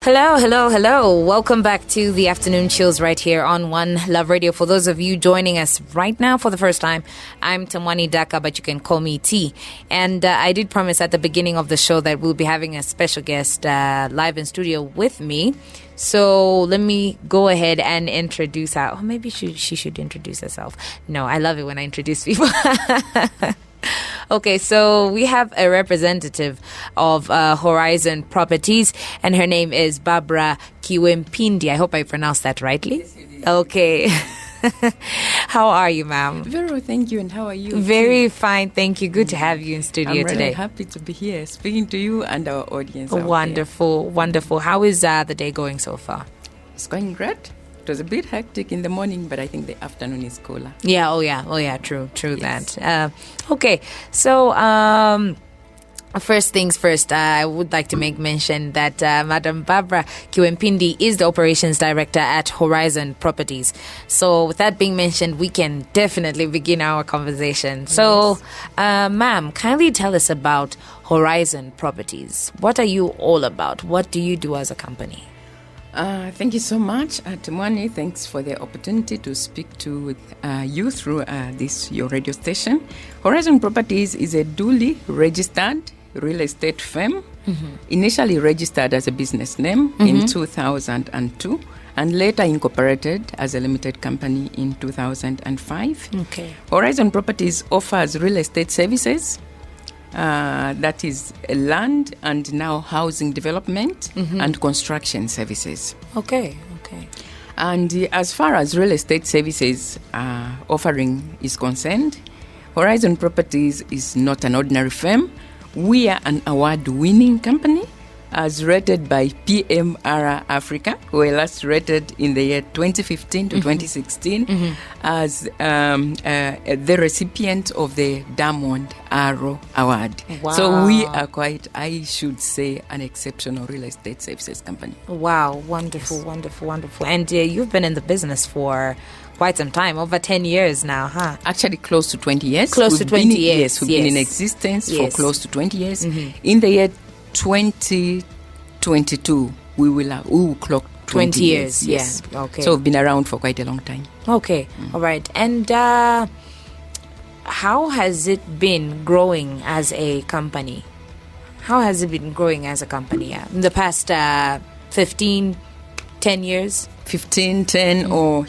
Hello, hello, hello. Welcome back to the afternoon chills right here on One Love Radio. For those of you joining us right now for the first time, I'm Tamwani Daka, but you can call me T. And I did promise at the beginning of the show that we'll be having a special guest live in studio with me. So let me go ahead and introduce her. Or maybe she should introduce herself. No, I love it when I introduce people. Okay, so we have a representative of Horizon Properties, and her name is Barbara Kiwempindi. I hope I pronounced that rightly. Yes, you did. Okay. How are you, ma'am? Very well, thank you. And how are you? Very fine, thank you. Good to have you in studio I'm today. really happy to be here speaking to you and our audience. Wonderful, wonderful. How is the day going so far? It's going great. It was a bit hectic in the morning, but I think the afternoon is cooler. Yeah, oh yeah, true Yes. that. Okay, so first things first, I would like to make mention that Madam Barbara Kiwempindi is the Operations Director at Horizon Properties. So with that being mentioned, we can definitely begin our conversation. So, ma'am, kindly tell us about Horizon Properties. What are you all about? What do you do as a company? Thank you so much, Timwani. Thanks for the opportunity to speak to you through your radio station. Horizon Properties is a duly registered real estate firm, initially registered as a business name in 2002 and later incorporated as a limited company in 2005. Okay. Horizon Properties offers real estate services, that is land and now housing development and construction services. Okay. And as far as real estate services offering is concerned, Horizon Properties is not an ordinary firm. We are an award-winning company as rated by PMR Africa. We were last rated in the year 2015 to 2016 as the recipient of the Diamond Arrow Award. Wow. So we are quite, I should say, an exceptional real estate services company. Wow, wonderful, Yes. wonderful. And you've been in the business for quite some time, over 10 years now, huh? Actually, close to 20 years. Close to 20 years, Yes, we've been in yes. existence Yes. for close to 20 years. In the year 2022, we will clock 20 years, Yes. yeah. Okay. So we've been around for quite a long time. Okay, all right. And how has it been growing as a company? How has it been growing as a company in the past 10 years? 15, 10 or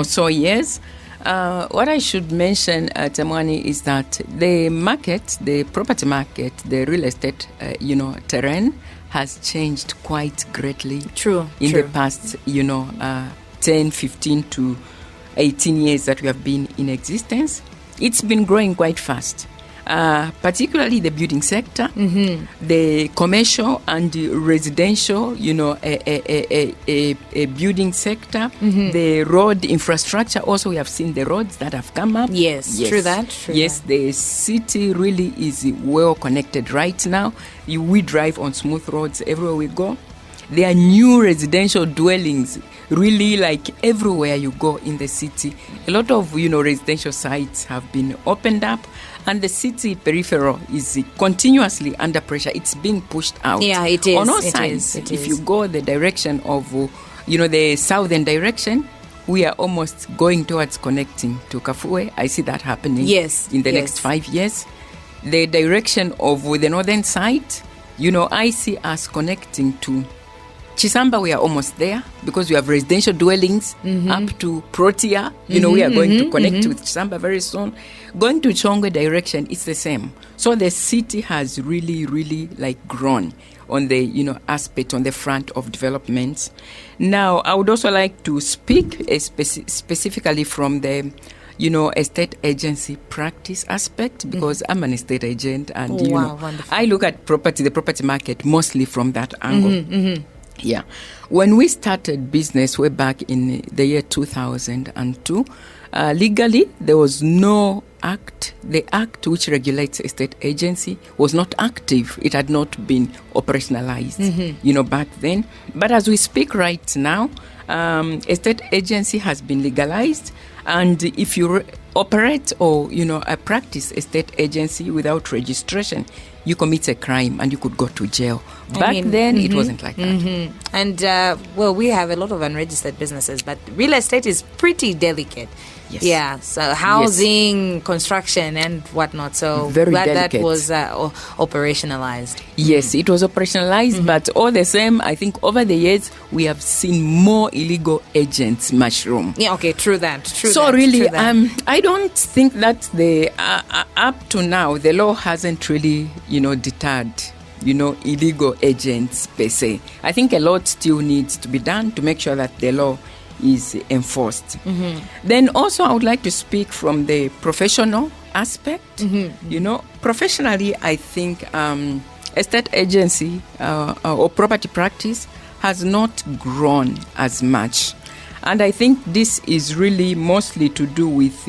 so years. What I should mention, Tamwani, is that the property market, the real estate, terrain has changed quite greatly. In the past, 10, 15 to 18 years that we have been in existence. It's been growing quite fast. Particularly the building sector, the commercial and the residential, a building sector, the road infrastructure. Also, we have seen the roads that have come up. Yes. True that. The city really is well connected right now. We drive on smooth roads everywhere we go. There are new residential dwellings, really, like everywhere you go in the city. A lot of, residential sites have been opened up, and the city peripheral is continuously under pressure. It's being pushed out. Yeah, it is. On all sides. If you go the direction of, the southern direction, we are almost going towards connecting to Kafue. I see that happening in the next 5 years. The direction of the northern side, I see us connecting to Chisamba. We are almost there because we have residential dwellings up to Protea. We are going to connect with Chisamba very soon. Going to Chongwe direction, it's the same. So the city has really, really grown on the, aspect on the front of developments. Now, I would also like to speak specifically from the, estate agency practice aspect, because I'm an estate agent and, I look at the property market mostly from that angle. Yeah. When we started business way back in the year 2002, legally, there was no act. The act which regulates estate agency was not active. It had not been operationalized, back then. But as we speak right now, estate agency has been legalized. And if you operate or, a practice estate agency without registration, you commit a crime and you could go to jail. Back then, it wasn't like that. And, well, we have a lot of unregistered businesses, but real estate is pretty delicate. Yes. Yeah, so housing, construction, and whatnot. So Very that delicate. was operationalized. Yes, it was operationalized, but all the same, I think over the years, we have seen more illegal agents mushroom. Yeah, okay, true that. So really, I don't think that up to now, the law hasn't really, deterred, illegal agents per se. I think a lot still needs to be done to make sure that the law is enforced. Then also I would like to speak from the professional aspect. Professionally, I think estate agency or property practice has not grown as much. And I think this is really mostly to do with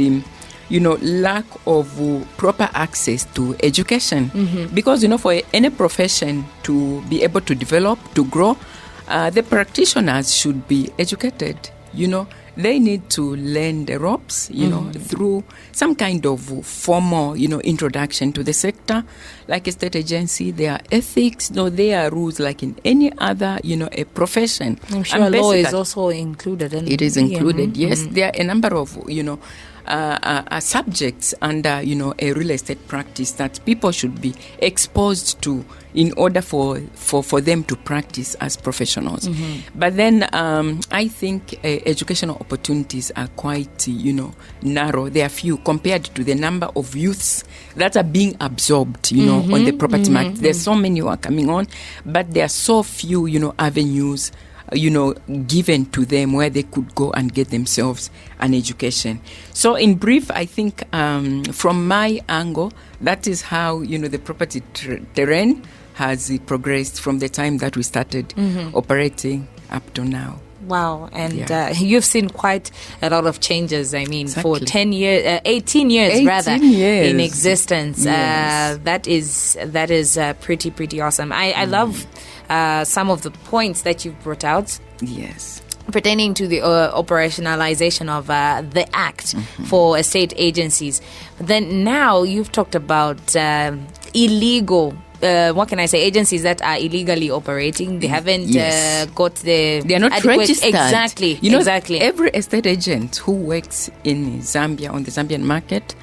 lack of proper access to education. Because, for any profession to be able to develop, to grow, the practitioners should be educated. They need to learn the ropes, through some kind of formal, introduction to the sector. Like a state agency, there are ethics, there are rules like in any other, a profession. I'm sure law is also included. It is included, yes. There are a number of, subjects under, a real estate practice that people should be exposed to in order for them to practice as professionals. But then I think educational opportunities are quite, narrow. They are few compared to the number of youths that are being absorbed, on the property market. There's so many who are coming on, but there are so few, avenues given to them where they could go and get themselves an education. So in brief, I think from my angle, that is how, the property terrain has progressed from the time that we started operating up to now. Wow, and you've seen quite a lot of changes. I mean, for 10 years, 18 years in existence. Yes. That is pretty awesome. I love some of the points that you've brought out. Yes. Pertaining to the operationalization of the Act for estate agencies. But then now you've talked about illegal. What can I say? Agencies that are illegally operating. They haven't got the. They are not registered. Exactly. Exactly. Every estate agent who works in Zambia on the Zambian market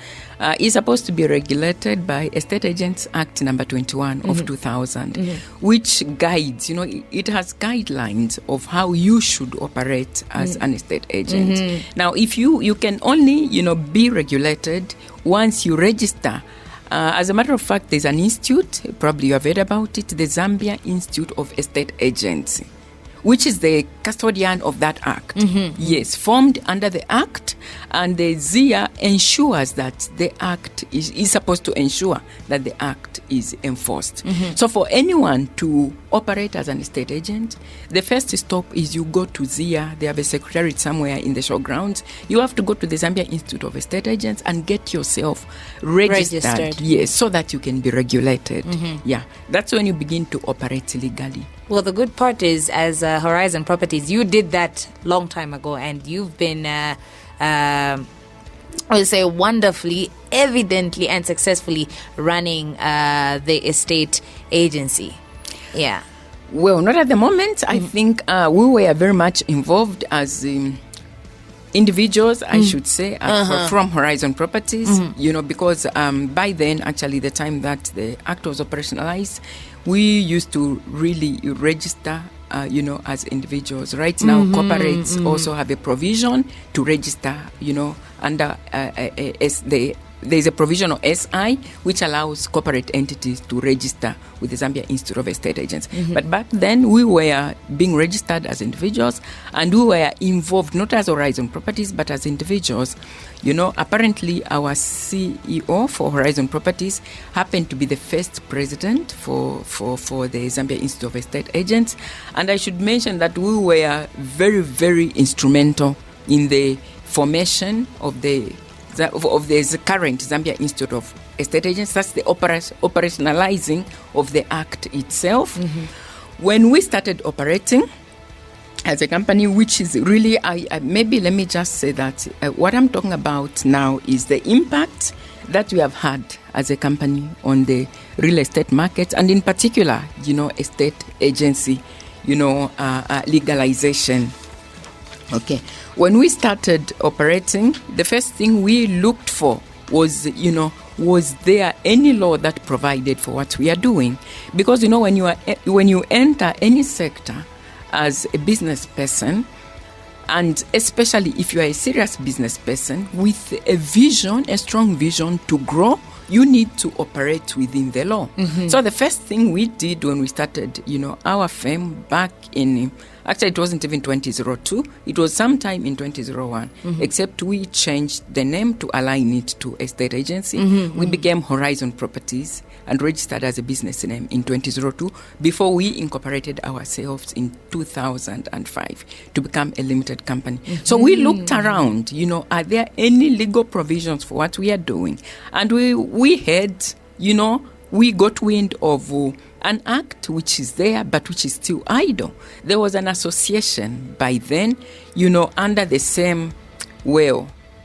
is supposed to be regulated by Estate Agents Act number 21 of 2000, which guides. It has guidelines of how you should operate as an estate agent. Now, if you can only be regulated once you register. As a matter of fact, there's an institute, probably you have heard about it, the Zambia Institute of Estate Agents, which is the custodian of that act. Yes, formed under the act, and the ZIA ensures that the act is supposed to ensure that the act is enforced. So for anyone to operate as an estate agent, the first stop is you go to ZIA. They have a secretariat somewhere in the showgrounds. You have to go to the Zambia Institute of Estate Agents and get yourself registered. Yes, so that you can be regulated. Yeah, that's when you begin to operate legally. Well, the good part is, as Horizon Properties, you did that long time ago, and you've been, I would say, wonderfully, evidently, and successfully running the estate agency. Yeah. Well, not at the moment. I think we were very much involved as individuals, I should say, from Horizon Properties, because by then, actually, the time that the act was operationalized, we used to really register, as individuals. Right now, corporates also have a provision to register, under there's a provision of SI which allows corporate entities to register with the Zambia Institute of Estate Agents. But back then, we were being registered as individuals, and we were involved not as Horizon Properties but as individuals. Apparently our CEO for Horizon Properties happened to be the first president for the Zambia Institute of Estate Agents, and I should mention that we were very, very instrumental in the formation of the current Zambia Institute of Estate Agents. That's the operationalizing of the act itself. When we started operating as a company, which is really, maybe let me just say that what I'm talking about now is the impact that we have had as a company on the real estate market, and in particular, estate agency, legalization. Okay. When we started operating, the first thing we looked for was there any law that provided for what we are doing? Because, when you enter any sector as a business person, and especially if you are a serious business person with a strong vision to grow, you need to operate within the law. Mm-hmm. So the first thing we did when we started, our firm back in, actually it wasn't even 2002, it was sometime in 2001, except we changed the name to align it to estate agency. We became Horizon Properties and registered as a business name in 2002 before we incorporated ourselves in 2005 to become a limited company. So we looked around, are there any legal provisions for what we are doing? And we had, we got wind of an act which is there but which is still idle. There was an association by then, under the same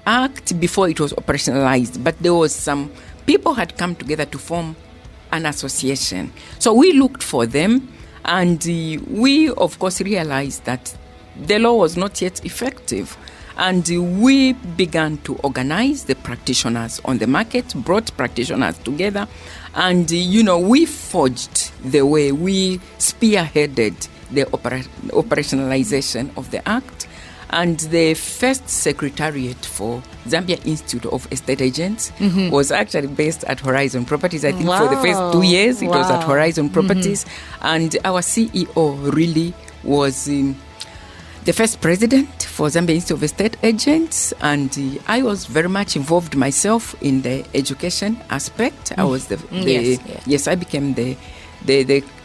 act before it was operationalized, but there was some people had come together to form an association. So we looked for them, and we of course realized that the law was not yet effective. And we began to organize the practitioners on the market, brought practitioners together, and, we forged the way. We spearheaded the operationalization of the act. And the first secretariat for Zambia Institute of Estate Agents was actually based at Horizon Properties. I think for the first 2 years, it was at Horizon Properties. And our CEO really was the first president for Zambia Institute of Estate Agents, and I was very much involved myself in the education aspect. I was I became the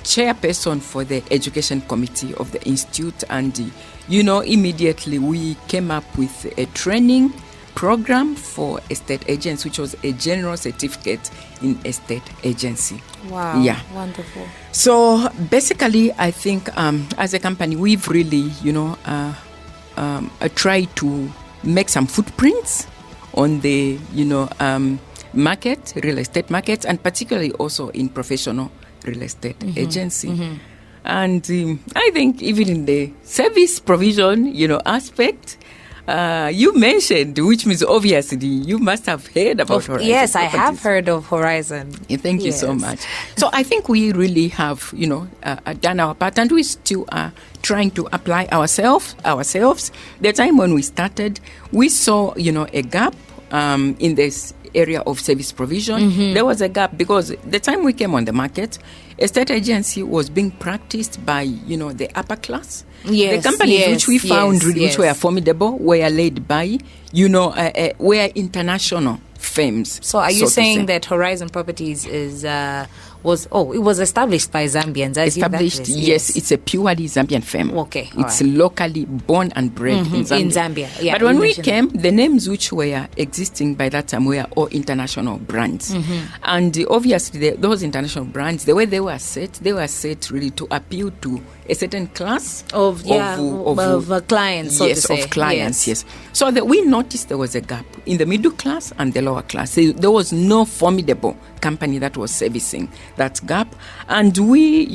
chairperson for the education committee of the institute, and immediately we came up with a training program for estate agents, which was a general certificate in estate agency. Wow. Yeah. Wonderful. So basically, I think as a company, we've really, tried to make some footprints on the, market, real estate markets, and particularly also in professional real estate agency. And I think even in the service provision, aspect, you mentioned, which means obviously you must have heard about Horizon. Yes, I have heard of Horizon. Thank you so much. So I think we really have, done our part, and we still are trying to apply ourselves. The time when we started, we saw, a gap in this area of service provision. There was a gap because the time we came on the market, estate agency was being practiced by, the upper class. Yes, the companies which we found which were formidable were led by, were international firms. So are you saying that Horizon Properties was established by Zambians? Established, yes. It's a purely Zambian firm. Okay. It's locally born and bred in Zambia. In Zambia, yeah. But when we came, the names which were existing by that time were all international brands. And obviously, those international brands, the way they were set really to appeal to a certain class of clients, so to say. Of clients, yes. So we noticed there was a gap in the middle class and the lower class. There was no formidable company that was servicing that gap, and we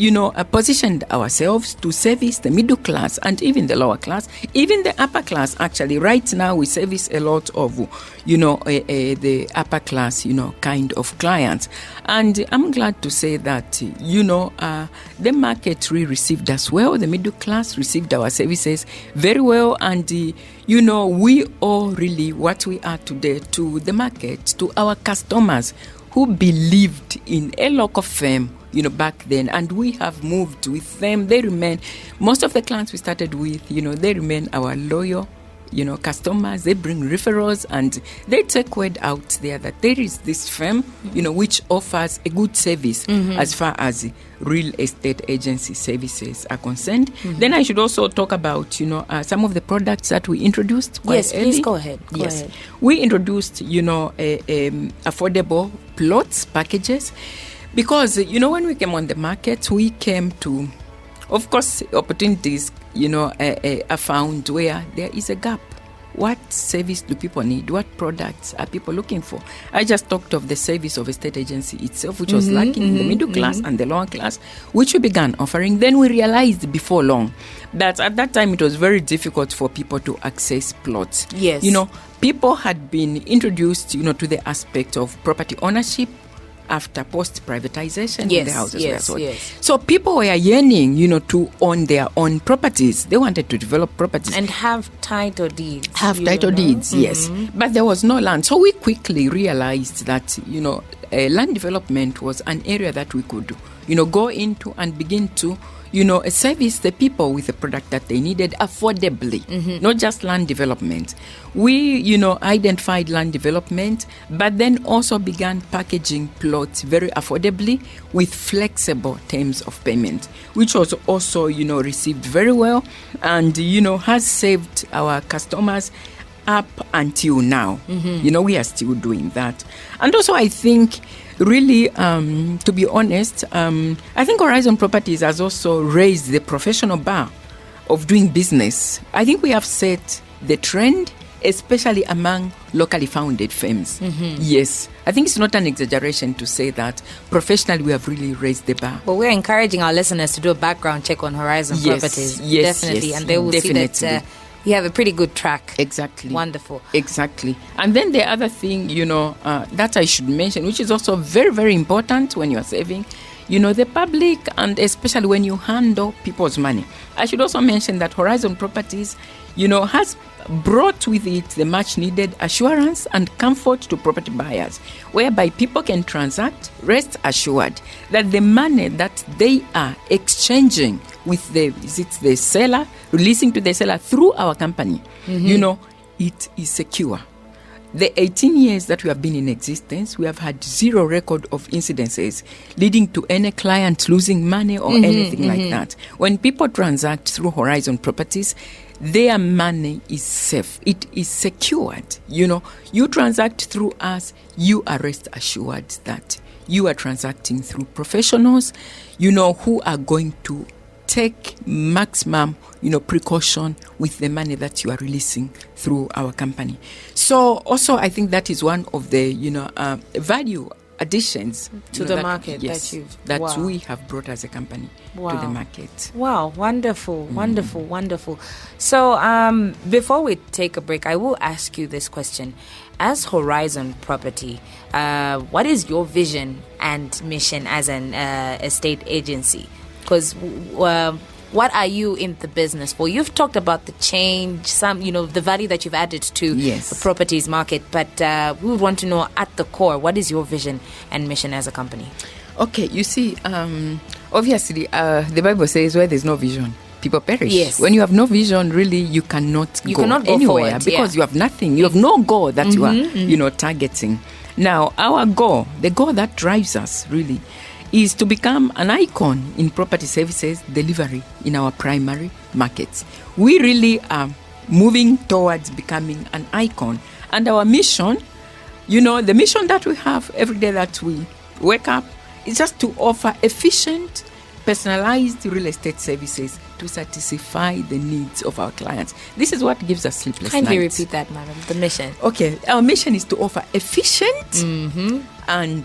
positioned ourselves to service the middle class and even the lower class, even the upper class. Actually, right now we service a lot of the upper class kind of clients, and I'm glad to say that the market really received us well. The middle class received our services very well, and we owe really what we are today to the market, to our customers who believed in a local firm, back then, and we have moved with them. They remain, most of the clients we started with, they remain our loyal, customers. They bring referrals, and they take word out there that there is this firm, which offers a good service as far as real estate agency services are concerned. Then I should also talk about, some of the products that we introduced quite early. Please go ahead. Go ahead. We introduced, affordable plots packages, because, when we came on the market, we came to, of course, opportunities, are found where there is a gap. what service do people need? What products are people looking for? I just talked of the service of a state agency itself, which was lacking in the middle class and the lower class, which we began offering. Then we realized before long that at that time it was very difficult for people to access plots. Yes. People had been introduced, to the aspect of property ownership after post-privatization when the houses were sold. Yes. So people were yearning, to own their own properties. They wanted to develop properties. And have title deeds. Yes. But there was no land. So we quickly realized that, land development was an area that we could, go into and begin to service the people with a product that they needed affordably, not just land development. We, identified land development, but then also began packaging plots very affordably with flexible terms of payment, which was also, received very well and, has saved our customers up until now. We are still doing that. And also, I think, really, to be honest, I think Horizon Properties has also raised the professional bar of doing business. I think we have set the trend, especially among locally founded firms. Yes, I think it's not an exaggeration to say that professionally we have really raised the bar. But we're encouraging our listeners to do a background check on Horizon Properties. Yes, definitely. And they will see that you have a pretty good track. Exactly. Wonderful. Exactly. And then the other thing, that I should mention, which is also very, very important when you are saving, the public, and especially when you handle people's money. I should also mention that Horizon Properties, has brought with it the much needed assurance and comfort to property buyers, whereby people can transact, rest assured that the money that they are exchanging with the seller, releasing to the seller through our company, it is secure. The 18 years that we have been in existence, we have had zero record of incidences leading to any client losing money or anything like that. When people transact through Horizon Properties, their money is safe. It is secured. You transact through us, you are rest assured that you are transacting through professionals, who are going to take maximum, precaution with the money that you are releasing through our company. So also, I think that is one of the, value additions to the market that we have brought as a company to the market. Wow, wonderful, wonderful. So before we take a break, I will ask you this question. As Horizon Property, what is your vision and mission as an estate agency? Because what are you in the business for? You've talked about the change, the value that you've added to the properties market, but we would want to know at the core, what is your vision and mission as a company? Okay, you see, obviously, the Bible says where there's no vision, people perish. Yes. When you have no vision, really, you cannot go anywhere forward, because you have nothing. You have no goal that you are, targeting. Now, our goal, the goal that drives us, really, is to become an icon in property services delivery in our primary markets. We really are moving towards becoming an icon. And our mission, the mission that we have every day that we wake up is just to offer efficient, personalized real estate services to satisfy the needs of our clients. This is what gives us sleepless nights. Kindly repeat that, madam, the mission. Okay, our mission is to offer efficient and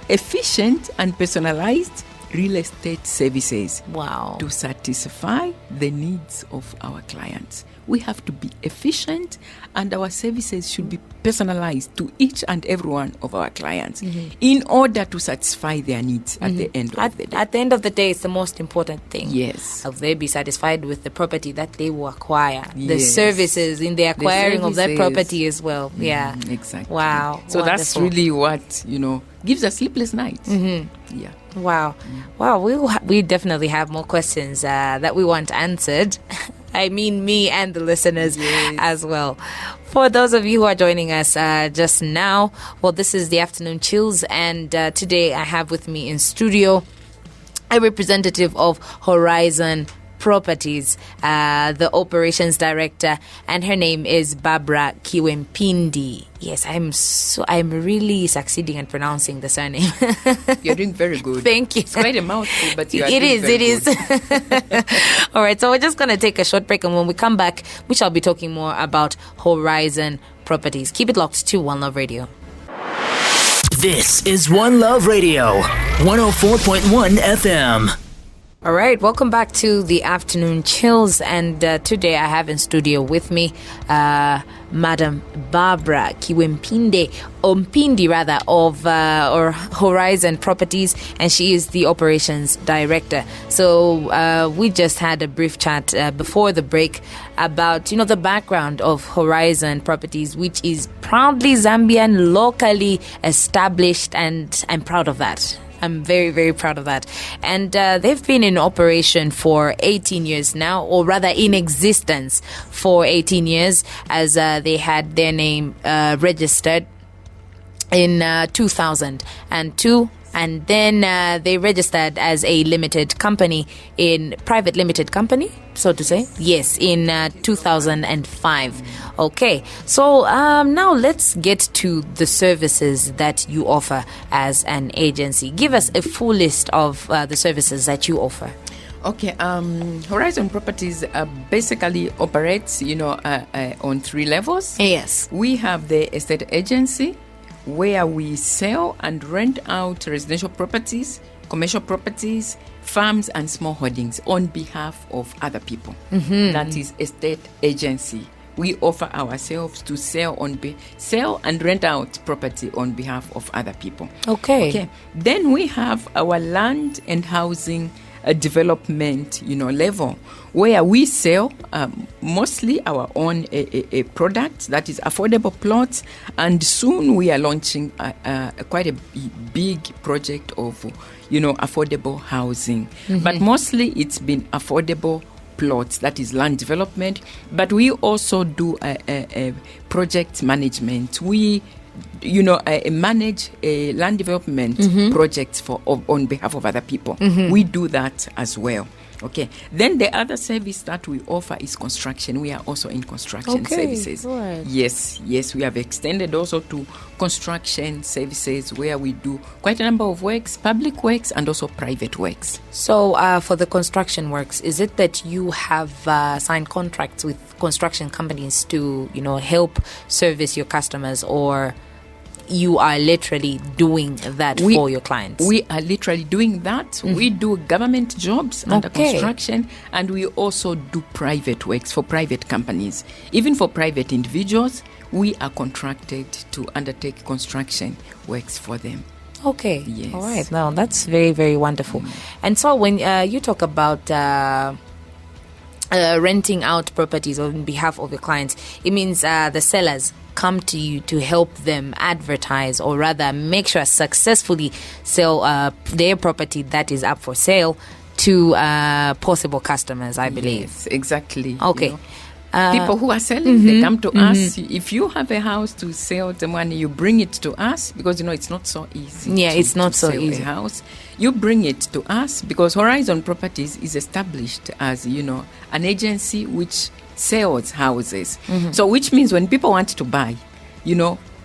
efficient and personalized real estate services. Wow. To satisfy the needs of our clients. We have to be efficient, and our services should be personalized to each and every one of our clients in order to satisfy their needs at the end of the day. At the end of the day, it's the most important thing. Yes. Have they be satisfied with the property that they will acquire, the services in the acquiring of that property as well. Yeah. Exactly. Wow. So that's really what, gives us sleepless nights. Yeah. Wow. Wow. We definitely have more questions that we want answered. I mean, me and the listeners as well. For those of you who are joining us just now, well, this is the Afternoon Chills, and today I have with me in studio a representative of Horizon Properties, the operations director, and her name is Barbara Kiwempindi. Yes, I'm really succeeding in pronouncing the surname. You're doing very good. Thank you. It's quite a mouthful, but you are It is. All right, so we're just going to take a short break, and when we come back, we shall be talking more about Horizon Properties. Keep it locked to One Love Radio. This is One Love Radio, 104.1 FM. All right, welcome back to the Afternoon Chills, and today I have in studio with me Madam Barbara Kiwempindi of Horizon Properties, and she is the Operations Director. So we just had a brief chat before the break about, the background of Horizon Properties, which is proudly Zambian, locally established, and I'm proud of that. I'm very, very proud of that. And they've been in operation for 18 years now, or rather in existence for 18 years, as they had their name registered in 2002. And then they registered as a private limited company, so to say. Yes, in 2005. Okay, so now let's get to the services that you offer as an agency. Give us a full list of the services that you offer. Okay, Horizon Properties basically operates, on 3 levels. Yes. We have the estate agency, where we sell and rent out residential properties, commercial properties, farms, and small holdings on behalf of other people. Mm-hmm. That is estate agency. We offer ourselves to sell and rent out property on behalf of other people. Okay. Then we have our land and housing development, level, where we sell mostly our own a product that is affordable plots, and soon we are launching quite a big project of, affordable housing. Mm-hmm. But mostly it's been affordable plots, that is land development. But we also do a project management. We manage land development mm-hmm. projects on behalf of other people. Mm-hmm. We do that as well. Okay. Then the other service that we offer is construction. We are also in construction services. Right. Yes. We have extended also to construction services, where we do quite a number of works, public works and also private works. So for the construction works, is it that you have signed contracts with construction companies to, help service your customers, or you are literally doing that for your clients? We are literally doing that. Mm-hmm. We do government jobs under construction, and we also do private works for private companies. Even for private individuals, we are contracted to undertake construction works for them. Okay. Yes. All right. Now, that's very, very wonderful. And so when you talk about renting out properties on behalf of your clients, it means the sellers come to you to help them advertise, or rather make sure successfully sell their property that is up for sale to possible customers, I believe. Yes, exactly. Okay. People who are selling, mm-hmm, they come to mm-hmm. us. If you have a house to sell, the money, you bring it to us, because it's not so easy. Yeah, it's not so sell easy. A house. You bring it to us, because Horizon Properties is established as an agency which sells houses. Mm-hmm. So which means when people want to buy,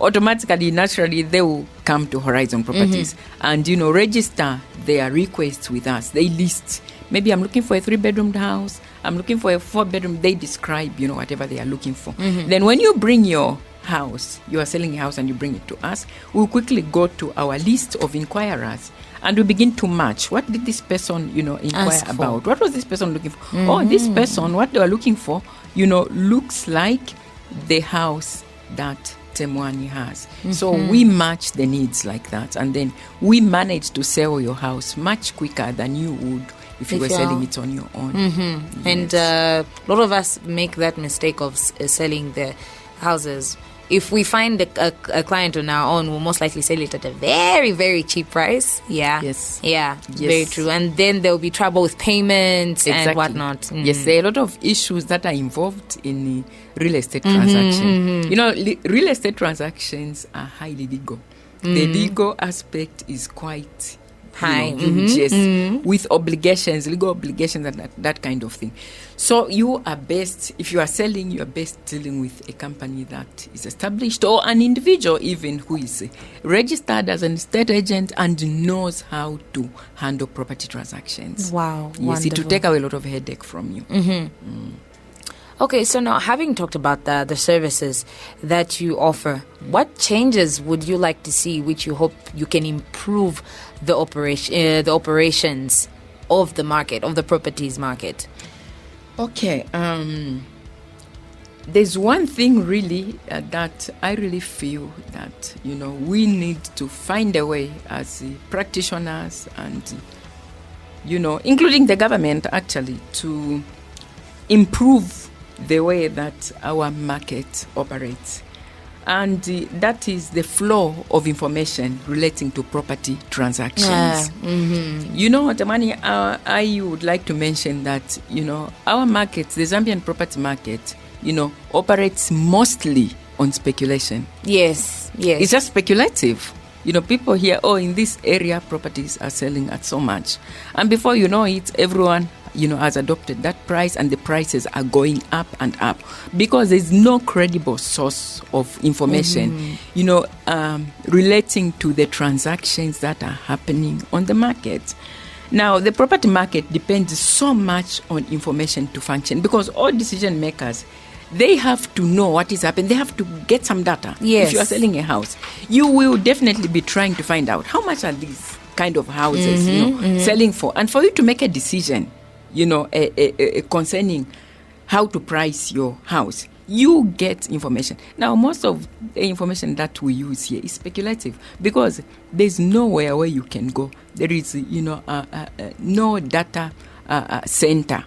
automatically, naturally, they will come to Horizon Properties mm-hmm. and register their requests with us. They list, maybe I'm looking for a 3-bedroomed house, I'm looking for a 4-bedroom. They describe, whatever they are looking for. Mm-hmm. Then when you bring your house, you are selling a house and you bring it to us, we'll quickly go to our list of inquirers and we begin to match. What did this person, inquire about? What was this person looking for? Mm-hmm. Oh, this person, what they are looking for, looks like the house that Temwani has. Mm-hmm. So we match the needs like that, and then we manage to sell your house much quicker than you would if you were selling it on your own. Mm-hmm. Yes. And a lot of us make that mistake of selling the houses. If we find a client on our own, we'll most likely sell it at a very, very cheap price. Yeah. Yes. Yeah. Yes. Very true. And then there'll be trouble with payments and whatnot. Mm. Yes, there are a lot of issues that are involved in real estate transaction. Mm-hmm. Real estate transactions are highly legal. Mm. The legal aspect is quite high, huge, yes, with obligations, legal obligations, and that kind of thing. So you are best, if you are selling, you are best dealing with a company that is established, or an individual even who is registered as an estate agent and knows how to handle property transactions. Wow, yes, wonderful. It will take away a lot of headache from you. Okay, so now having talked about the services that you offer, what changes would you like to see which you hope you can improve the operations of the market, of the properties market? Okay, there's one thing really that I really feel that, we need to find a way as practitioners and, including the government actually, to improve the way that our market operates. And that is the flow of information relating to property transactions. Tamani, I would like to mention that, our market, the Zambian property market, operates mostly on speculation. Yes. It's just speculative. People hear, in this area, properties are selling at so much. And before you know it, everyone has adopted that price, and the prices are going up and up because there's no credible source of information, relating to the transactions that are happening on the market. Now, the property market depends so much on information to function because all decision makers, they have to know what is happening. They have to get some data. Yes. If you are selling a house, you will definitely be trying to find out how much are these kind of houses selling for, and for you to make a decision concerning how to price your house, you get information. Now, most of the information that we use here is speculative because there's nowhere where you can go. There is, no data center,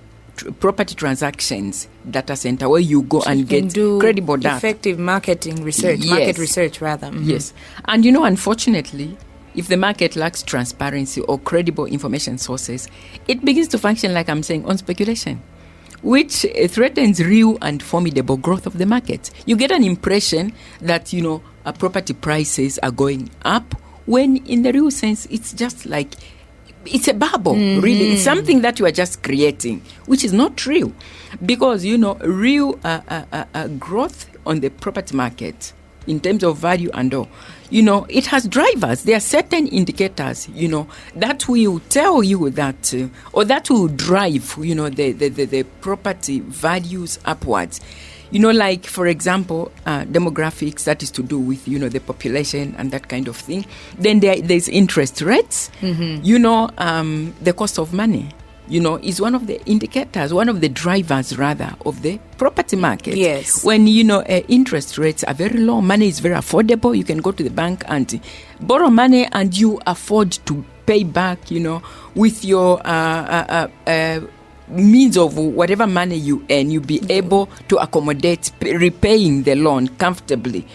property transactions data center where you go and get credible data. Effective marketing research, market research rather. Yes. And, unfortunately, if the market lacks transparency or credible information sources, it begins to function, like I'm saying, on speculation, which threatens real and formidable growth of the market. You get an impression that, property prices are going up, when in the real sense, it's just like, it's a bubble, really. It's something that you are just creating, which is not real. Because, real growth on the property market, in terms of value and all, it has drivers. There are certain indicators, that will tell you that, or that will drive, the property values upwards. Like, for example, demographics, that is to do with, the population and that kind of thing. Then there's interest rates, the cost of money. Is one of the indicators, one of the drivers, rather, of the property market. Yes. When, interest rates are very low, money is very affordable, you can go to the bank and borrow money and you afford to pay back, with your means of whatever money you earn, you'll be able to accommodate repaying the loan comfortably.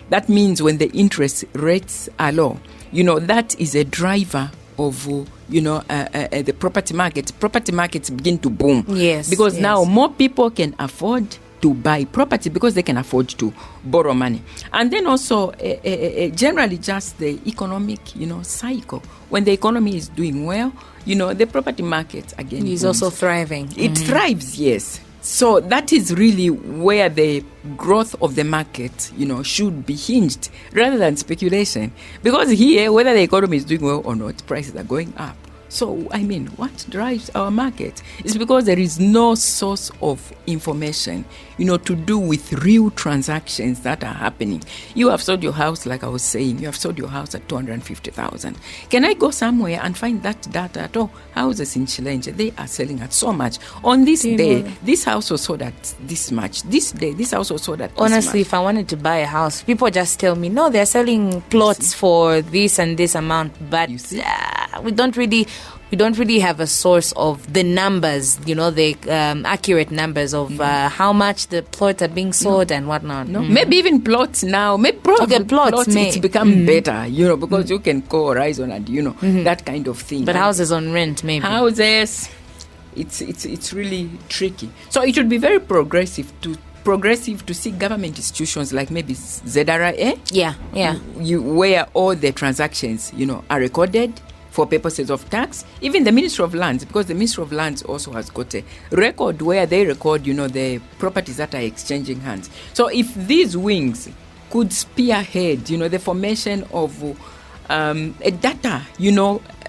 That means when the interest rates are low, that is a driver of the property markets begin to boom. Yes. Because now more people can afford to buy property because they can afford to borrow money. And then also generally just the economic, cycle. When the economy is doing well, the property market again is also thriving. It thrives, yes. So that is really where the growth of the market, should be hinged rather than speculation. Because here, whether the economy is doing well or not, prices are going up. So, what drives our market is because there is no source of information, to do with real transactions that are happening. You have sold your house, like I was saying, you have sold your house at 250,000. Can I go somewhere and find that data at all? Houses in Chilenje, they are selling at so much. On this day, this house was sold at this much. This day, this house was sold at this much. Honestly, if I wanted to buy a house, people just tell me, no, they're selling plots for this and this amount, but we don't really have a source of the numbers, the accurate numbers of how much the plots are being sold and whatnot. No, maybe even plots now. Maybe plots it's become better, because you can call Horizon and that kind of thing. But houses on rent, maybe. Houses, it's really tricky. So it would be very progressive to see government institutions like maybe ZRA, yeah, where all the transactions, are recorded for purposes of tax. Even the Ministry of Lands, because the Ministry of Lands also has got a record where they record, the properties that are exchanging hands. So if these wings could spearhead, the formation of a data,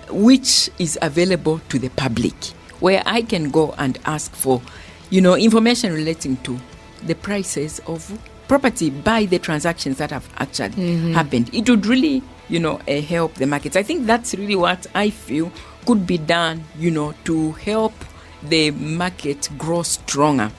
which is available to the public, where I can go and ask for, information relating to the prices of property by the transactions that have actually happened. It would really, help the markets. I think that's really what I feel could be done, to help the market grow stronger.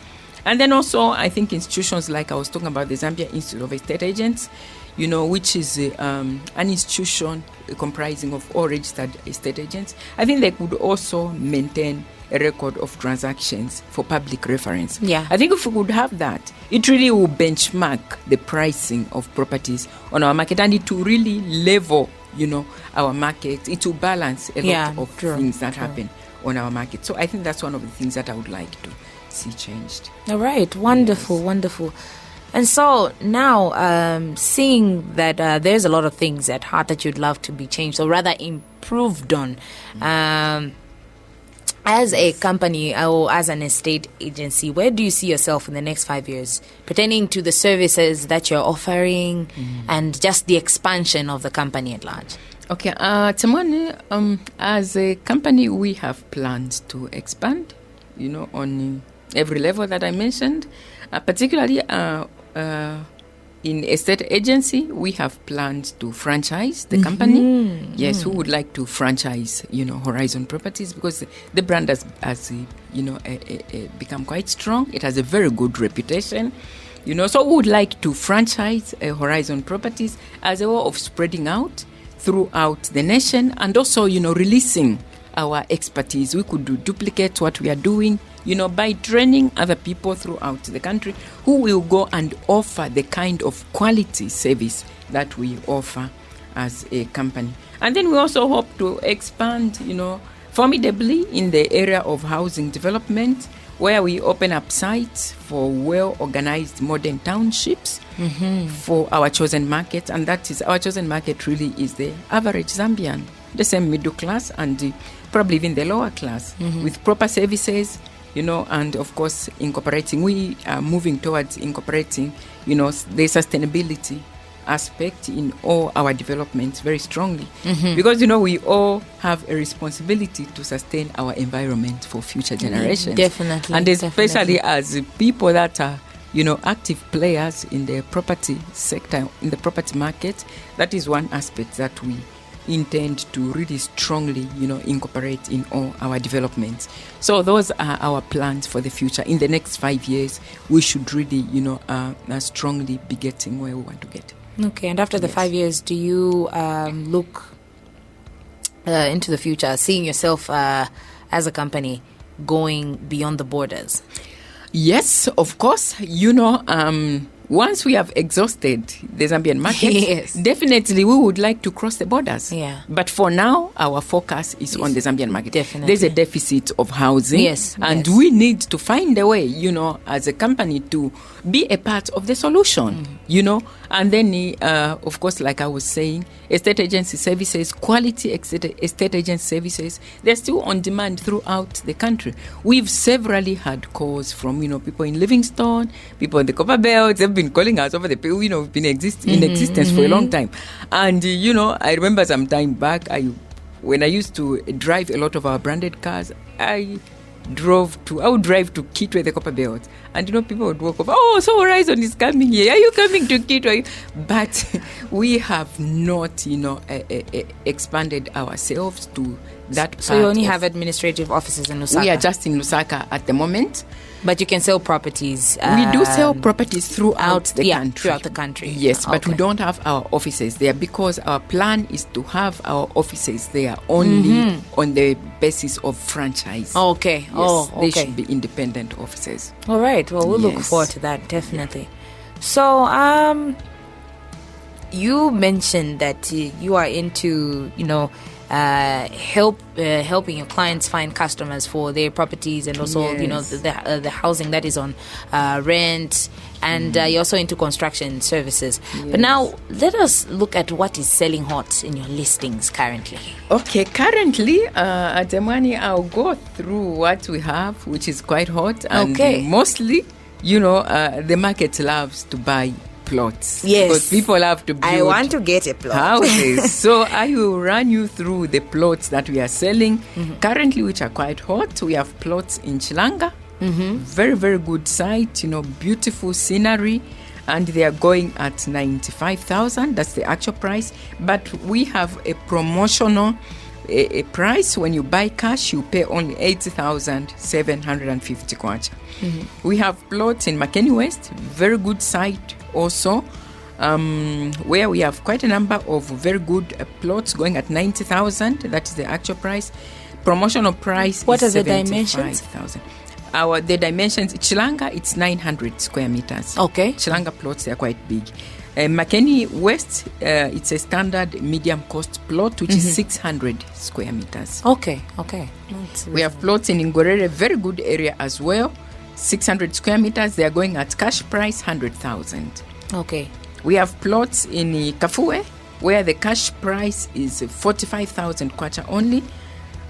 And then also, I think institutions like I was talking about the Zambia Institute of Estate Agents, which is an institution comprising of all registered estate agents. I think they could also maintain a record of transactions for public reference. Yeah. I think if we could have that, it really will benchmark the pricing of properties on our market, and it will really level, our market. It will balance a lot of things that happen on our market. So I think that's one of the things that I would like to see changed. All right. Wonderful. And so now, seeing that there's a lot of things at heart that you'd love to be changed, or rather improved on, as a company or as an estate agency, where do you see yourself in the next 5 years pertaining to the services that you're offering and just the expansion of the company at large? Okay, Temone, as a company, we have plans to expand, on every level that I mentioned, particularly in estate agency. We have plans to franchise the company. Yes, who would like to franchise, Horizon Properties, because the brand has become quite strong. It has a very good reputation, so we would like to franchise Horizon Properties as a way of spreading out throughout the nation, and also, releasing our expertise. We could duplicate what we are doing, by training other people throughout the country who will go and offer the kind of quality service that we offer as a company. And then we also hope to expand, formidably in the area of housing development, where we open up sites for well-organized modern townships for our chosen market. And that is, our chosen market really is the average Zambian, the same middle class, and probably even the lower class, with proper services, and of course incorporating. We are moving towards incorporating, the sustainability aspect in all our developments very strongly, because we all have a responsibility to sustain our environment for future generations. Definitely, and especially as people that are active players in the property sector, in the property market. That is one aspect that we intend to really strongly, incorporate in all our developments. So those are our plans for the future. In the next 5 years, we should really, strongly be getting where we want to get. Okay, and after the 5 years, do you look into the future, seeing yourself as a company going beyond the borders? Yes, of course. Once we have exhausted the Zambian market, definitely we would like to cross the borders. Yeah. But for now, our focus is on the Zambian market. Definitely. There's a deficit of housing. And we need to find a way, as a company, to be a part of the solution, And then, of course, like I was saying, estate agency services, quality estate agency services, they're still on demand throughout the country. We've severally had calls from, people in Livingstone, people in the Copper Belt. They've been calling us over the, we've been in existence for a long time. And, I remember some time back, when I used to drive a lot of our branded cars, I would drive to Kitwe, the Copper Belt, and people would walk over. Oh, so Horizon is coming here. Are you coming to Kitwe? But we have not, expanded ourselves to that part. So you only have administrative offices in Lusaka? We are just in Lusaka at the moment. But you can sell properties. We do sell properties throughout the country. Throughout the country. Yes, but we don't have our offices there, because our plan is to have our offices there only on the basis of franchise. Okay. Yes, they should be independent offices. All right. Well, we'll look forward to that, definitely. So, you mentioned that you are into, helping your clients find customers for their properties, and also the housing that is on rent, and you're also into construction services. But now let us look at what is selling hot in your listings currently. Okay, currently, Ademwani, I'll go through what we have, which is quite hot, and mostly, the market loves to buy plots. Yes. Because people have to build. I want to get a plot. Houses. So I will run you through the plots that we are selling currently, which are quite hot. We have plots in Chilanga. Very, very good site, beautiful scenery. And they are going at 95,000. That's the actual price. But we have a promotional a price. When you buy cash, you pay only 80,750 kwacha. We have plots in Makeni West, very good site also, where we have quite a number of very good plots going at 90,000. That is the actual price. Promotional price what is are the dimensions? 75,000. The dimensions, Chilanga, it's 900 square meters. Okay. Chilanga plots, they are quite big. Makeni West, it's a standard medium cost plot, which is 600 square meters. Okay. We have plots in Ngorere, very good area as well. 600 square meters, they are going at cash price 100,000. Okay. We have plots in Kafue, where the cash price is 45,000 kwacha only,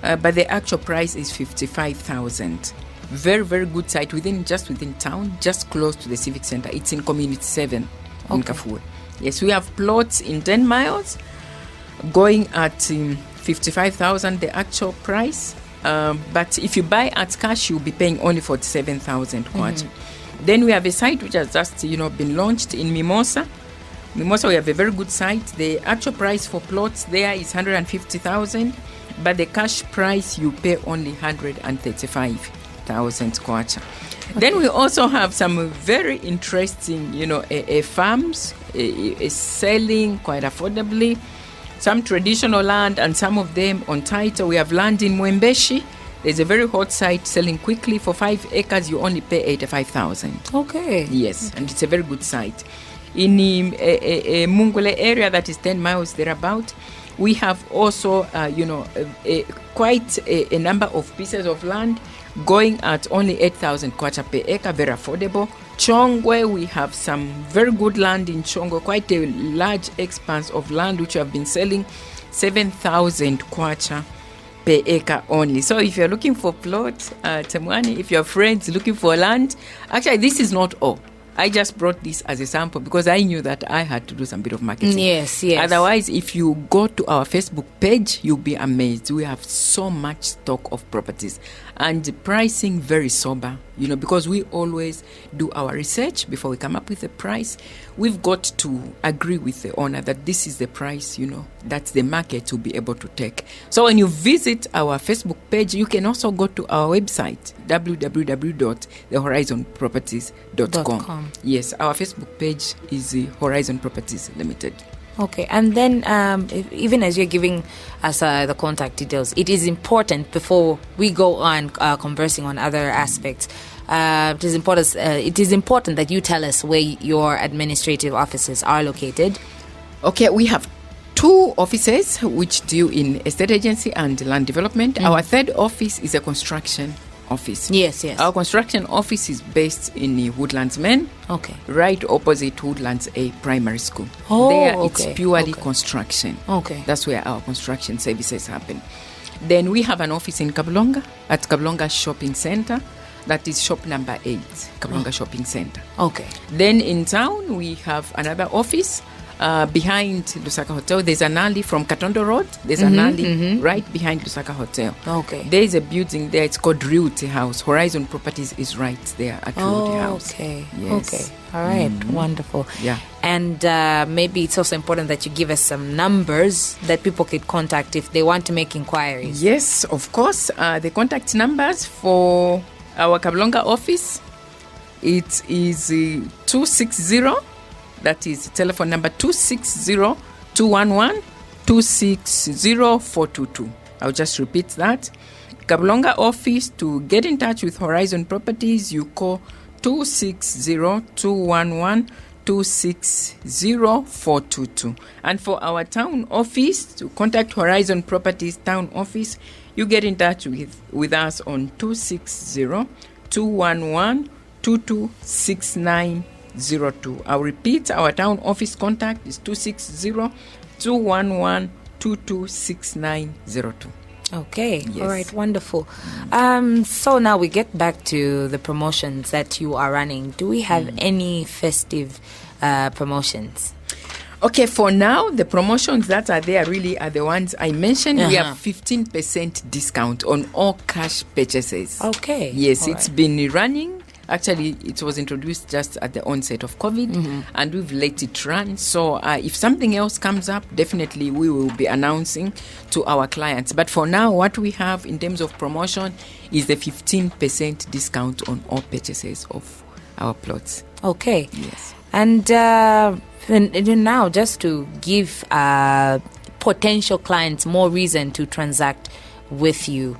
but the actual price is 55,000. Very, very good site within town, just close to the civic center. It's in Community 7 in Kafue. Yes, we have plots in 10 miles going at 55,000, the actual price. But if you buy at cash, you'll be paying only 47,000 kwacha. Then we have a site which has just been launched in Mimosa. Mimosa, we have a very good site. The actual price for plots there is 150,000, but the cash price you pay only 135,000 kwacha. Then we also have some very interesting, farms selling quite affordably. Some traditional land, and some of them on title. We have land in Mwembeshi. There's a very hot site selling quickly. For 5 acres, you only pay 85,000. Okay. Yes, and it's a very good site. In a Mungule area that is 10 miles thereabout, we have also, quite a number of pieces of land going at only 8,000 kwacha per acre, very affordable. Chongwe, we have some very good land in Chongwe, quite a large expanse of land which we have been selling 7,000 kwacha per acre only. So if you're looking for plots, Temwani, if your friends looking for land, actually this is not all. I just brought this as a sample because I knew that I had to do some bit of marketing. Yes. Otherwise, if you go to our Facebook page, you'll be amazed. We have so much stock of properties and the pricing very sober, because we always do our research before we come up with a price. We've got to agree with the owner that this is the price, that the market will be able to take. So when you visit our Facebook page, you can also go to our website, www.thehorizonproperties.com. Yes, our Facebook page is Horizon Properties Limited. Okay, and then even as you're giving us the contact details, it is important before we go on conversing on other aspects. It is important that you tell us where your administrative offices are located. Okay, we have 2 offices which deal in estate agency and land development. Our third office is a construction office. Yes. Our construction office is based in Woodlands Main. Okay. Right opposite Woodlands A Primary School. It's purely construction. Okay. That's where our construction services happen. Then we have an office in Kabulonga at Kabulonga Shopping Center. That is shop number 8, Kabulonga Shopping Center. Okay. Then in town we have another office behind Lusaka Hotel. There's an alley from Katondo Road. There's an alley right behind Lusaka Hotel. Okay. There's a building there. It's called Rdio House. Horizon Properties is right there at Rdio House. Okay. Yes. Okay. All right. Wonderful. Yeah. And maybe it's also important that you give us some numbers that people could contact if they want to make inquiries. Yes, of course. The contact numbers for our Kabulonga office, it is 260. That is telephone number 260-211-260-422. I'll just repeat that. Kabulonga office, to get in touch with Horizon Properties, you call 260-211-260-422. 260-422. And for our town office, to contact Horizon Properties town office, you get in touch with us on 260-211-226902. I'll repeat, our town office contact is 260-211-226902. Okay. Yes. All right. Wonderful. So now we get back to the promotions that you are running. Do we have any festive promotions? Okay, for now, the promotions that are there really are the ones I mentioned. We have 15% discount on all cash purchases. Okay. Yes, it's been running. Actually, it was introduced just at the onset of COVID, and we've let it run. So if something else comes up, definitely we will be announcing to our clients. But for now, what we have in terms of promotion is the 15% discount on all purchases of our plots. Okay. Yes. And now, just to give potential clients more reason to transact with you,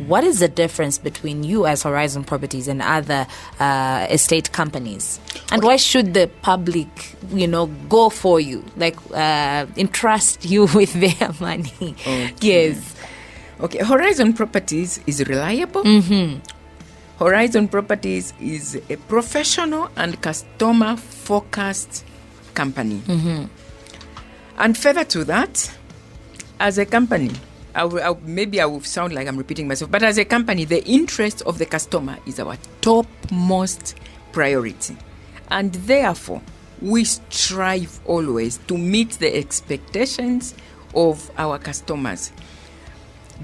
what is the difference between you as Horizon Properties and other estate companies? And why should the public, go for you, entrust you with their money? Okay. Yes. Okay, Horizon Properties is reliable. Horizon Properties is a professional and customer-focused company. And further to that, as a company, maybe I will sound like I'm repeating myself, but as a company, the interest of the customer is our topmost priority. And therefore, we strive always to meet the expectations of our customers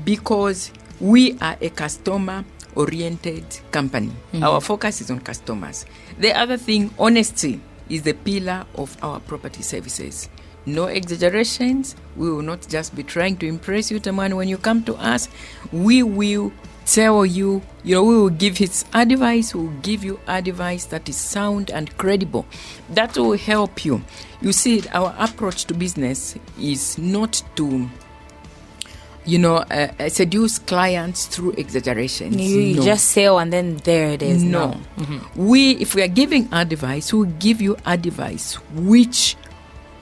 because we are a customer-oriented company. Our focus is on customers. The other thing, honesty is the pillar of our property services. No exaggerations. We will not just be trying to impress you, Tamani. When you come to us, we will tell you, we will give his advice. We will give you advice that is sound and credible. That will help you. You see, our approach to business is not to, seduce clients through exaggerations. You just sell and then there it is. No. If we are giving advice, we will give you advice which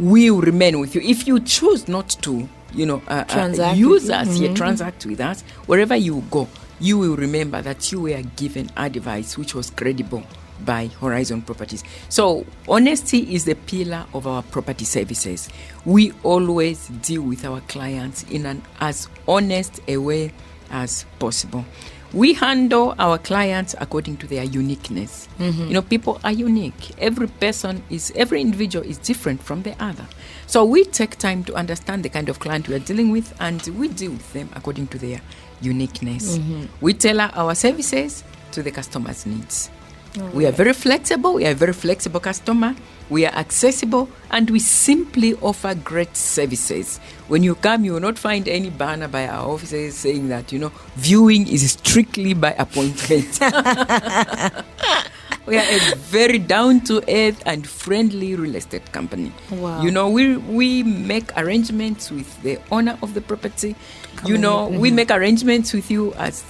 will remain with you. If you choose not to, use us, transact with us, wherever you go, you will remember that you were given advice which was credible by Horizon Properties. So honesty is the pillar of our property services. We always deal with our clients in an as honest a way as possible. We handle our clients according to their uniqueness. People are unique. Every individual is different from the other. So we take time to understand the kind of client we are dealing with, and we deal with them according to their uniqueness. We tailor our services to the customer's needs. We are very flexible. We are a very flexible customer. We are accessible, and we simply offer great services. When you come, you will not find any banner by our offices saying that, viewing is strictly by appointment. We are a very down-to-earth and friendly real estate company. Wow. We make arrangements with the owner of the property. We make arrangements with you as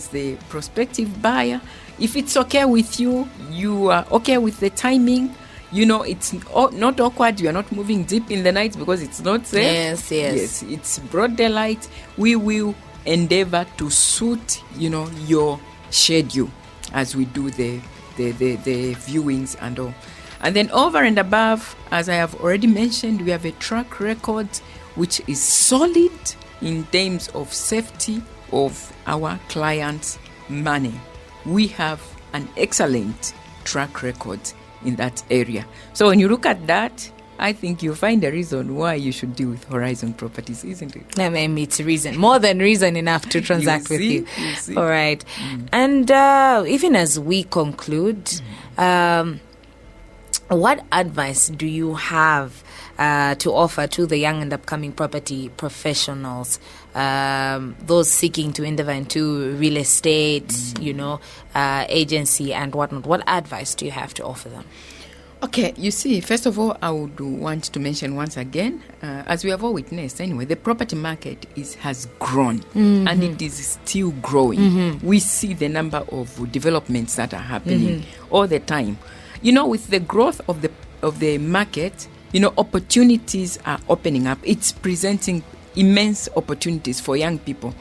the prospective buyer. If it's okay with you, you are okay with the timing. It's not awkward. You are not moving deep in the night because it's not safe. Yes. It's broad daylight. We will endeavor to suit, your schedule as we do the viewings and all. And then over and above, as I have already mentioned, we have a track record which is solid in terms of safety of our clients' money. We have an excellent track record in that area. So when you look at that, I think you'll find a reason why you should deal with Horizon Properties, isn't it? It's reason, more than reason enough to transact with you. All right. And even as we conclude, what advice do you have to offer to the young and upcoming property professionals, those seeking to endeavor into real estate, agency and whatnot? What advice do you have to offer them? Okay, you see, first of all, I would want to mention once again, as we have all witnessed anyway, the property market has grown and it is still growing. We see the number of developments that are happening all the time. With the growth of the the market, opportunities are opening up. It's presenting immense opportunities for young people.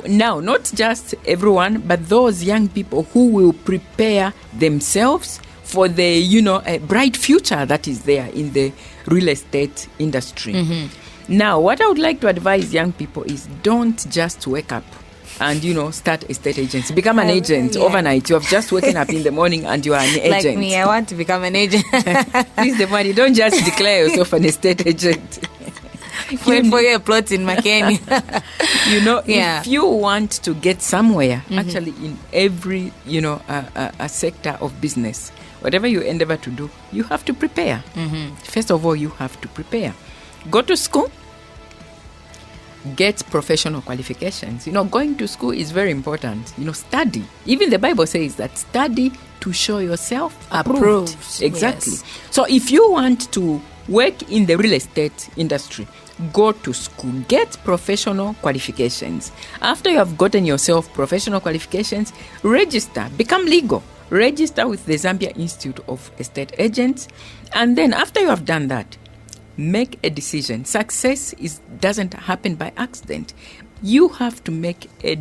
Now, not just everyone, but those young people who will prepare themselves for the, a bright future that is there in the real estate industry. Mm-hmm. Now, what I would like to advise young people is don't just wake up and, start estate agency. Become an agent overnight. You have just woken up in the morning and you are an agent. Like me, I want to become an agent. Please, the money. Don't just declare yourself an estate agent. Wait for your plot in Makeni. If you want to get somewhere, actually in every, a sector of business, whatever you endeavor to do, you have to prepare. Mm-hmm. First of all, you have to prepare. Go to school. Get professional qualifications. Going to school is very important. Study. Even the Bible says that study to show yourself approved. Exactly. Yes. So if you want to work in the real estate industry, go to school. Get professional qualifications. After you have gotten yourself professional qualifications, register. Become legal. Register with the Zambia Institute of Estate Agents. And then after you have done that, make a decision. Success doesn't happen by accident. You have to make a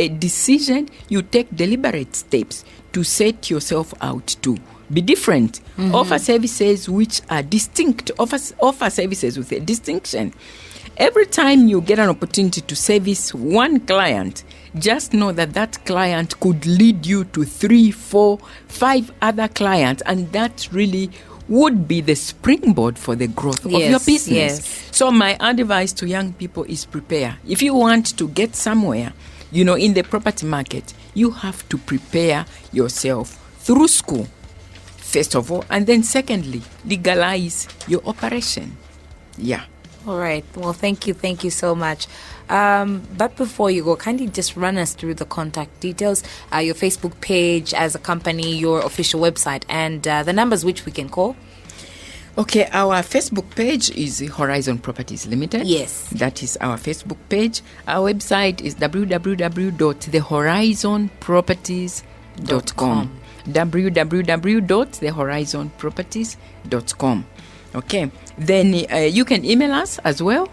decision. You take deliberate steps to set yourself out to be different. Mm-hmm. Offer services which are distinct. Offer services with a distinction. Every time you get an opportunity to service one client, just know that client could lead you to 3, 4, 5 other clients, and that really would be the springboard for the growth of your business. Yes. So my advice to young people is prepare. If you want to get somewhere, in the property market, you have to prepare yourself through school, first of all, and then secondly, legalize your operation. Yeah. All right. Well, thank you so much. But before you go, kindly just run us through the contact details, your Facebook page as a company, your official website, and the numbers which we can call. Okay, our Facebook page is Horizon Properties Limited. Yes. That is our Facebook page. Our website is www.thehorizonproperties.com. www.thehorizonproperties.com. Okay. Then you can email us as well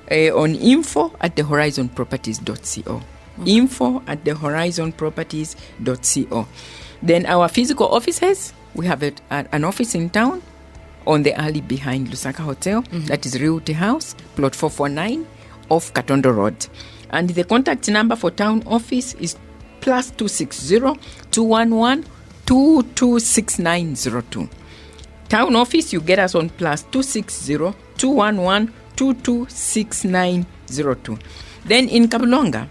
on info@thehorizonproperties.co. info@thehorizonproperties.co. Then our physical offices, we have an office in town on the alley behind Lusaka Hotel. Mm-hmm. That is Realty House, plot 449 off Katondo Road. And the contact number for town office is +260 211 226902. Town office, you get us on +260 211 226902. Then in Kabulonga,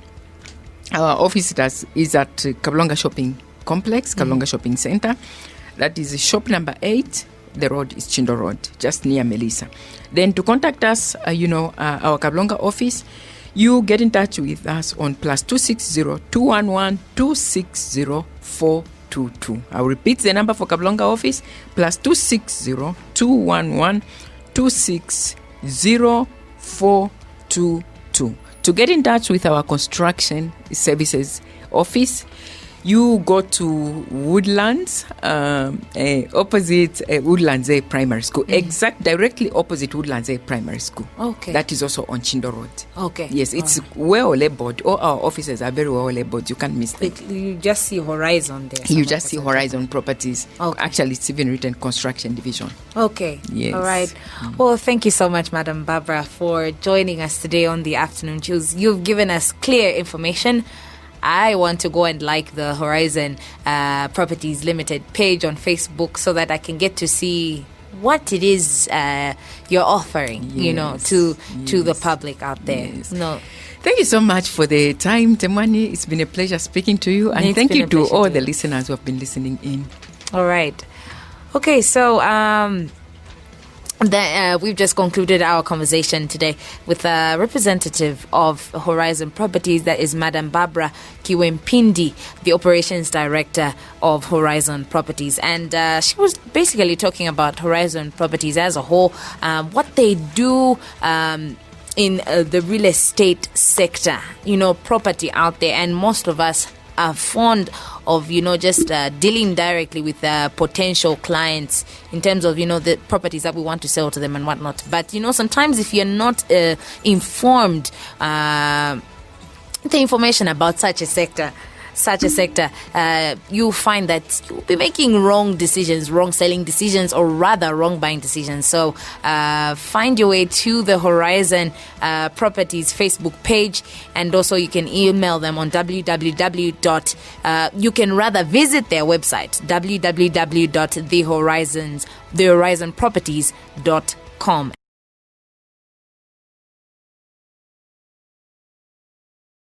our office is at Kabulonga Shopping Complex, Kabulonga Shopping Center. That is shop number 8. The road is Chindo Road, just near Melissa. Then to contact us, our Kabulonga office, you get in touch with us on +260 211 260422. I'll repeat the number for Kabulonga office, +260 211 260422. To get in touch with our construction services office, you go to Woodlands, opposite Woodlands A Primary School, directly opposite Woodlands A Primary School. Okay. That is also on Chindo Road. Okay. Yes, it's well labeled. All our offices are very well labeled. You can't miss them. You just see Horizon there. You just see Horizon Properties. Okay. Actually, it's even written Construction Division. Okay. Yes. All right. Well, thank you so much, Madam Barbara, for joining us today on the Afternoon Choose. You've given us clear information. I want to go and like the Horizon Properties Limited page on Facebook so that I can get to see what it is you're offering, to the public out there. Yes. No. Thank you so much for the time, Temani. It's been a pleasure speaking to you. And thank you to all the listeners who have been listening in. All right. Okay, so we've just concluded our conversation today with a representative of Horizon Properties, that is Madam Barbara Kiwempindi, the operations director of Horizon Properties. And she was basically talking about Horizon Properties as a whole, what they do in the real estate sector, property out there. And most of us are fond of, just dealing directly with potential clients in terms of, the properties that we want to sell to them and whatnot. But, sometimes if you're not informed, the information about such a sector, you find that you'll be making wrong decisions, wrong selling decisions, or rather wrong buying decisions. So find your way to the Horizon Properties Facebook page, and also you can email them on you can rather visit their website, www.thehorizonproperties.com.